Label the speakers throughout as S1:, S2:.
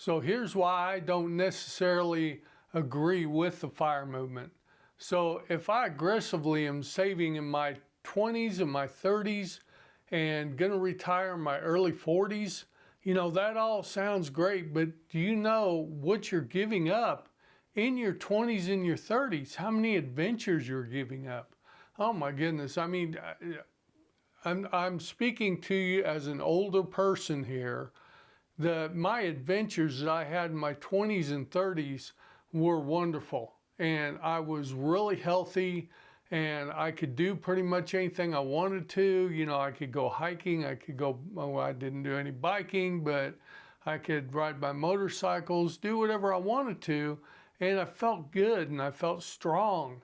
S1: So here's why I don't necessarily agree with the FIRE movement. So if I aggressively am saving in my 20s and my 30s and gonna retire in my early 40s, that all sounds great, but do you know what you're giving up in your 20s and your 30s? How many adventures you're giving up? Oh my goodness. I mean, I'm speaking to you as an older person here. My adventures that I had in my 20s and 30s were wonderful, and I was really healthy, and I could do pretty much anything I wanted to. I could go hiking, I didn't do any biking, but I could ride my motorcycles, do whatever I wanted to, and I felt good and I felt strong.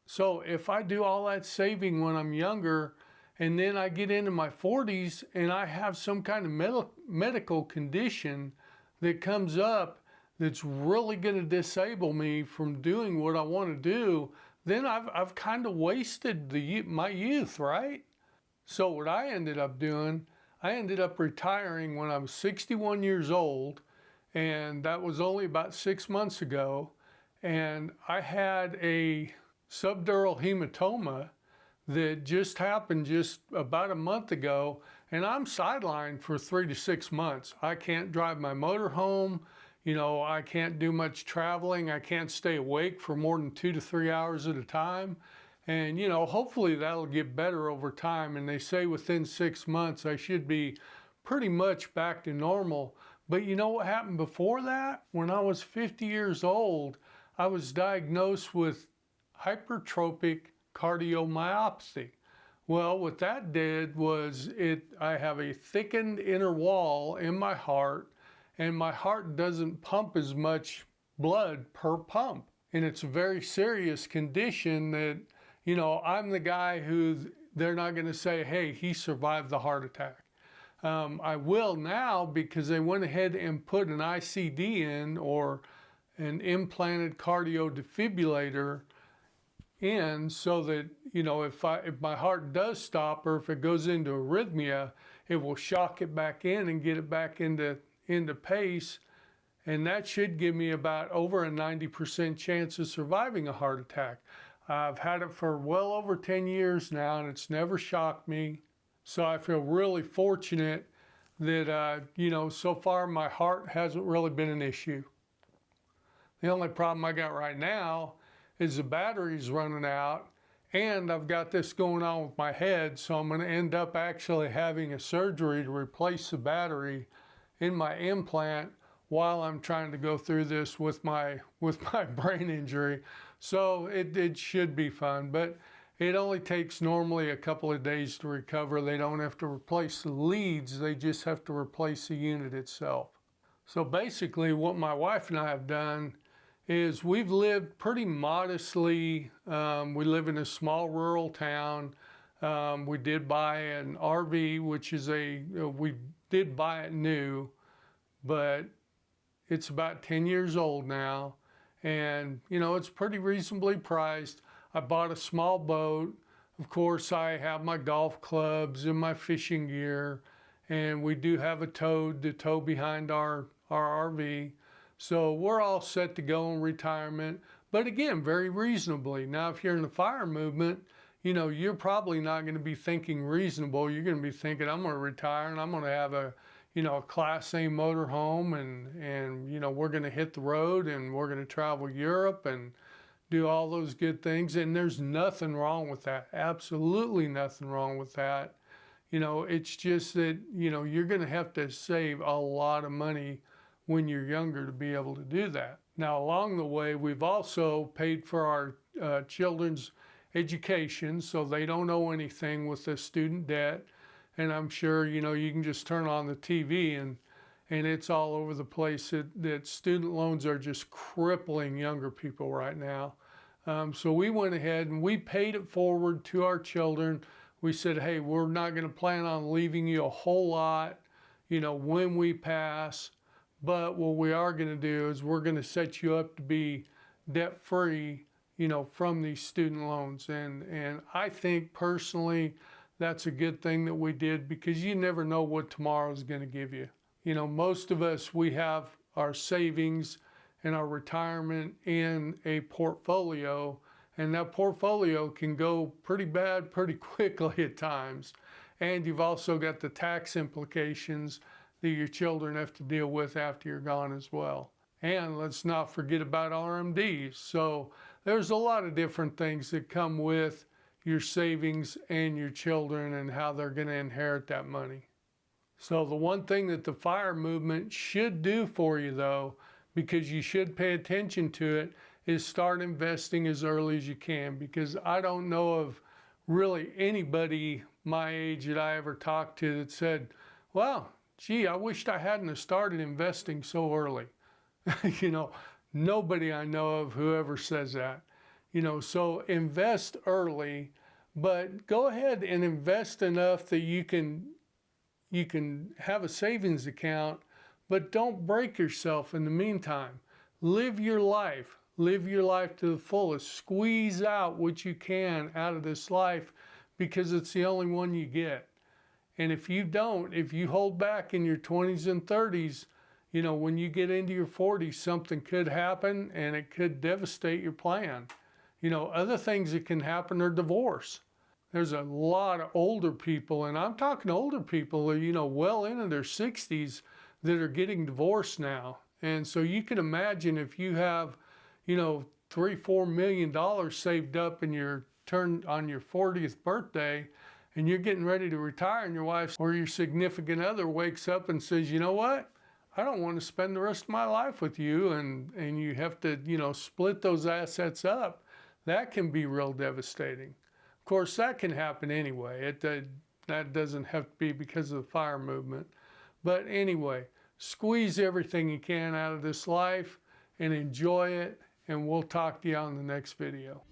S1: So if I do all that saving when I'm younger, and then I get into my 40s and I have some kind of medical condition that comes up that's really going to disable me from doing what I want to do, then I've kind of wasted my youth, right? So what I ended up doing, I ended up retiring when I was 61 years old, and that was only about 6 months ago. And I had a subdural hematoma that just happened just about a month ago, and I'm sidelined for 3 to 6 months. I can't drive my motor home. I can't do much traveling. I can't stay awake for more than 2 to 3 hours at a time. And, hopefully that'll get better over time. And they say within 6 months, I should be pretty much back to normal. But you know what happened before that? When I was 50 years old, I was diagnosed with hypertrophic cardiomyopathy. Well, what that did was I have a thickened inner wall in my heart, and my heart doesn't pump as much blood per pump. And it's a very serious condition that, I'm the guy who they're not going to say, hey, he survived the heart attack. I will now, because they went ahead and put an ICD in, or an implanted cardio defibrillator in, so that if my heart does stop, or if it goes into arrhythmia, it will shock it back in and get it back into pace, and that should give me about over a 90% chance of surviving a heart attack. I've had it for well over 10 years now, and it's never shocked me. So I feel really fortunate that so far my heart hasn't really been an issue. The only problem I got right now is the battery's running out, and I've got this going on with my head, so I'm going to end up actually having a surgery to replace the battery in my implant while I'm trying to go through this with my brain injury. So it should be fun, but it only takes normally a couple of days to recover. They don't have to replace the leads, they just have to replace the unit itself. So basically what my wife and I have done is we've lived pretty modestly. We live in a small rural town. We did buy an RV, which is we did buy it new, but it's about 10 years old now. And, it's pretty reasonably priced. I bought a small boat. Of course, I have my golf clubs and my fishing gear, and we do have a tow to tow behind our RV. So we're all set to go in retirement, but again, very reasonably. Now, if you're in the FIRE movement, you're probably not going to be thinking reasonable. You're going to be thinking, I'm going to retire and I'm going to have a Class A motorhome, and we're going to hit the road and we're going to travel Europe and do all those good things. And there's nothing wrong with that. Absolutely nothing wrong with that. It's just that, you're going to have to save a lot of money when you're younger to be able to do that. Now, along the way, we've also paid for our children's education, so they don't owe anything with the student debt. And I'm sure, you can just turn on the TV and it's all over the place that student loans are just crippling younger people right now. So we went ahead and we paid it forward to our children. We said, hey, we're not going to plan on leaving you a whole lot, when we pass. But what we are going to do is we're going to set you up to be debt-free, from these student loans. And I think personally that's a good thing that we did, because you never know what tomorrow is going to give you. You know, most of us, we have our savings and our retirement in a portfolio, and that portfolio can go pretty bad pretty quickly at times. And you've also got the tax implications that your children have to deal with after you're gone as well. And let's not forget about RMDs. So there's a lot of different things that come with your savings and your children and how they're going to inherit that money. So the one thing that the FIRE movement should do for you, though, because you should pay attention to it, is start investing as early as you can, because I don't know of really anybody my age that I ever talked to that said, well, gee, I wished I hadn't have started investing so early. You know, nobody I know of who ever says that. You know, so invest early, but go ahead and invest enough that you can have a savings account, but don't break yourself in the meantime. Live your life. Live your life to the fullest. Squeeze out what you can out of this life, because it's the only one you get. And if you don't, if you hold back in your 20s and 30s, you know, when you get into your 40s, something could happen and it could devastate your plan. You know, other things that can happen are divorce. There's a lot of older people, and I'm talking older people, you know, well into their 60s, that are getting divorced now. And so you can imagine if you have, you know, $3-4 million saved up in your turn on your 40th birthday, and you're getting ready to retire, and your wife or your significant other wakes up and says, you know what? I don't want to spend the rest of my life with you, and you have to, you know, split those assets up. That can be real devastating. Of course, that can happen anyway. That doesn't have to be because of the FIRE movement. But anyway, squeeze everything you can out of this life and enjoy it, and we'll talk to you on the next video.